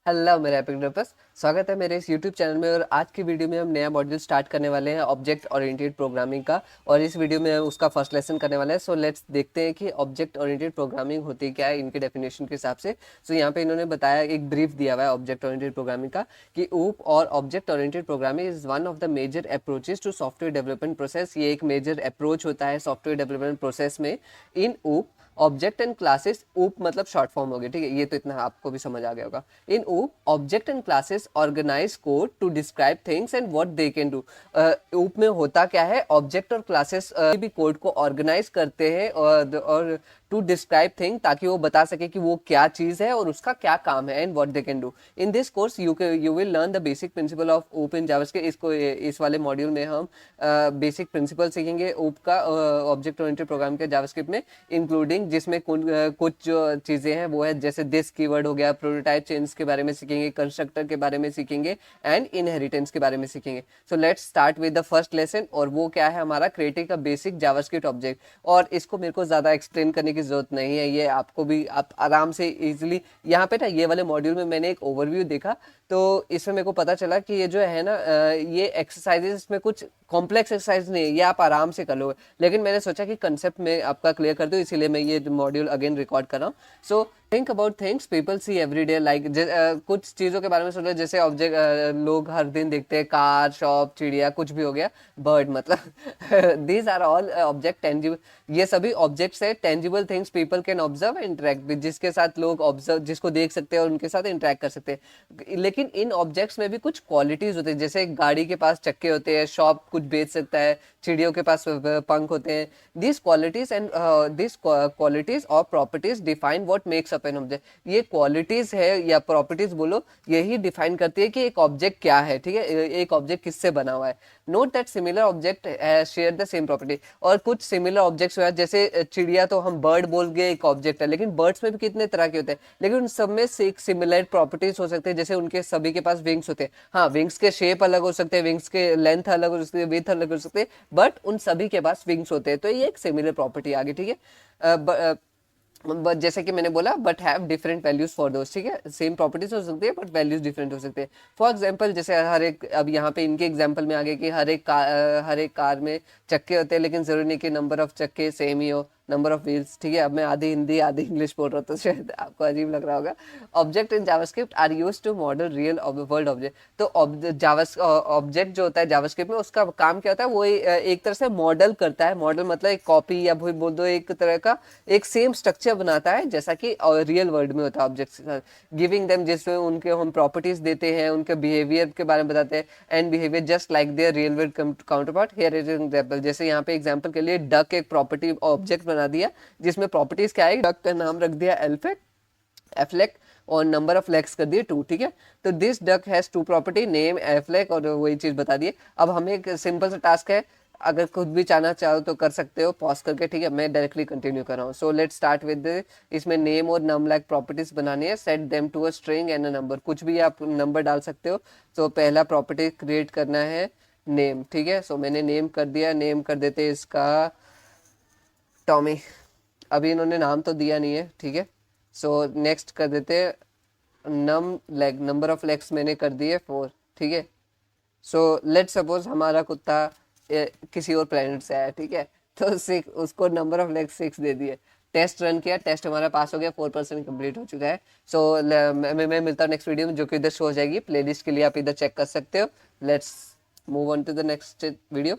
Hello मेरे epic developers, स्वागत है मेरे इस यूट्यूब चैनल में। और आज की वीडियो में हम नया मॉड्यूल स्टार्ट करने वाले हैं ऑब्जेक्ट ओरिएंटेड प्रोग्रामिंग का। और इस वीडियो में उसका फर्स्ट लेसन करने वाले हैं। सो लेट्स देखते हैं कि ऑब्जेक्ट ओरिएंटेड प्रोग्रामिंग होती क्या है इनके डेफिनेशन के हिसाब से। सो यहाँ पे इन्होंने बताया, एक ब्रीफ दिया हुआ है ऑब्जेक्ट ओरिएंटेड प्रोग्रामिंग का, कि ऊप और object oriented programming is one of the major approaches to software development process. ये एक मेजर अप्रोच होता है सॉफ्टवेयर डेवलपमेंट प्रोसेस में। इन ऊप ऑब्जेक्ट एंड क्लासेस, ऊप मतलब शॉर्ट फॉर्म हो गया, ठीक है, ये तो इतना आपको भी समझ आ गया होगा। In OOP object and classes organize code to describe things and what they can do. OOP में होता क्या है, ऑब्जेक्ट और क्लासेस भी कोड को ऑर्गेनाइज करते हैं और टू डिस्क्राइब थिंग, ताकि वो बता सके कि वो क्या चीज है और उसका क्या काम है and what they can do. In this course you will learn the basic principle of ऊप इन जावास्क्रिप्ट। इसको इस वाले मॉड्यूल में हम बेसिक प्रिंसिपल सीखेंगे ऊप का ऑब्जेक्ट ओरिएंटेड प्रोग्राम के जावास्क्रिप्ट में, इंक्लूडिंग जिसमें कुछ जो चीजें हैं वो है जैसे दिस कीवर्ड हो गया, प्रोटोटाइप चेंज के बारे में सीखेंगे, कंस्ट्रक्टर के बारे में सीखेंगे एंड इनहेरिटेंस के बारे में सीखेंगे। सो let's start with the first lesson, और वो क्या है हमारा, creating a basic JavaScript object. और इसको मेरे को ज्यादा एक्सप्लेन करने की जरूरत नहीं है, ये आपको भी आप आराम से इजीली, यहाँ पे ना ये वाले मॉड्यूल में मैंने एक ओवरव्यू देखा तो इसमें मेरे को पता चला कि ये जो है ना ये एक्सरसाइजेस में कुछ कॉम्प्लेक्स एक्सरसाइज नहीं है, ये आप आराम से कर लोगे। लेकिन मैंने सोचा कि कंसेप्ट में आपका क्लियर कर दूं, इसीलिए मैं ये मॉड्यूल अगेन रिकॉर्ड कर रहा हूँ। So think about things people see every day, like कुछ चीज़ों के बारे में सोचो, जैसे ऑब्जेक्ट लोग हर दिन देखते हैं, कार, शॉप, चिड़िया, कुछ भी हो गया, बर्ड मतलब these are all object tangible. ये सभी ऑब्जेक्ट्स है, tangible things people can observe interact with, जिसके साथ लोग ऑब्जर्व, जिसको देख सकते हैं और उनके साथ इंटरेक्ट कर सकते हैं। लेकिन इन ऑब्जेक्ट्स में भी कुछ क्वालिटीज होती है, जैसे गाड़ी के पास चक्के होते हैं, शॉप कुछ बेच सकता है, चिड़ियों के पास पंख होते हैं। This qualities and this qualities और properties define what makes up an object. ये क्वालिटीज है या प्रॉपर्टीज बोलो, यही डिफाइन करती है कि एक ऑब्जेक्ट क्या है, ठीक है, एक ऑब्जेक्ट किससे बना हुआ है। Note that similar object share the same property. और कुछ सिमिलर ऑब्जेक्ट्स हुआ, जैसे चिड़िया तो हम बर्ड बोल गए, एक ऑब्जेक्ट है, लेकिन बर्ड्स में भी कितने तरह के होते हैं, लेकिन उन सब में से एक सिमिलर प्रॉपर्टीज हो सकते हैं, जैसे उनके सभी के पास विंग्स होते हैं। हाँ, विंग्स के शेप अलग हो सकते हैं, विंग्स के लेंथ अलग हो सकती है, विड्थ अलग हो सकते हैं, बट उन सभी के पास विंग्स होते हैं, तो ये एक सिमिलर प्रॉपर्टी आ गई, ठीक है। बट जैसे कि मैंने बोला, but have different values for those, ठीक है, सेम प्रॉपर्टीज हो सकती है बट वैल्यूज डिफरेंट हो सकते हैं। फॉर एग्जांपल, जैसे हर एक, अब यहाँ पे इनके एग्जांपल में आगे कि हर एक कार में चक्के होते हैं, लेकिन जरूरी नहीं कि नंबर ऑफ चक्के सेम ही हो, नंबर ऑफ व्हील्स, ठीक है। अब मैं आधी हिंदी आधी इंग्लिश बोल रहा हूँ तो शायद आपको अजीब लग रहा होगा। Object in JavaScript are used to model real world object. तो जावास ऑब्जेक्ट जो होता है जावास्क्रिप्ट में, उसका काम क्या होता है, वो एक तरह से मॉडल करता है। मॉडल मतलब एक कॉपी या बोल दो, एक तरह का एक सेम स्ट्रक्चर बनाता है जैसा कि रियल वर्ल्ड में होता है ऑब्जेक्ट्स, गिविंग देम, जिसमें उनके हम प्रॉपर्टीज देते हैं, उनके बिहेवियर के बारे में बताते हैं, and behaviour just like there real world counter part. Here is example, जैसे यहाँ पे एग्जांपल के लिए डक एक प्रॉपर्टी ऑब्जेक्ट बना दिया, जिसमें प्रॉपर्टीज क्या है, डक का नाम रख दिया एफ्लेक, और नंबर ऑफ लेग्स कर दिए 2, ठीक है। तो this duck has 2 property, name, Affleck, और वही चीज बता दिए। अब हमें एक सिंपल सा टास्क है, अगर खुद भी चाहना चाहो तो कर सकते हो पॉज करके, ठीक है, मैं डायरेक्टली कंटिन्यू कर रहा हूँ। सो लेट्स स्टार्ट विद, इसमें नेम और नम लाइक प्रॉपर्टीज बनानी है। Set them to a string and a number, कुछ भी आप नंबर डाल सकते हो। तो पहला प्रॉपर्टी क्रिएट करना है नेम, ठीक है। सो मैंने नेम कर दिया, नेम कर देते इसका टॉमी। अभी इन्होंने नाम तो दिया नहीं है, ठीक है। सो नेक्स्ट कर देते नम लेग, नंबर ऑफ लेग्स मैंने कर दिए 4, ठीक है। सो लेट सपोज हमारा कुत्ता किसी और प्लेनेट से आया, ठीक है, तो 6, उसको नंबर ऑफ लेग्स 6 दे दिए। टेस्ट रन किया, टेस्ट हमारा पास हो गया, 4% कंप्लीट हो चुका है। सो मैं मिलता हूँ नेक्स्ट वीडियो में, जो कि इधर शो हो जाएगी, प्लेलिस्ट के लिए आप इधर चेक कर सकते हो। Let's move on to the next video.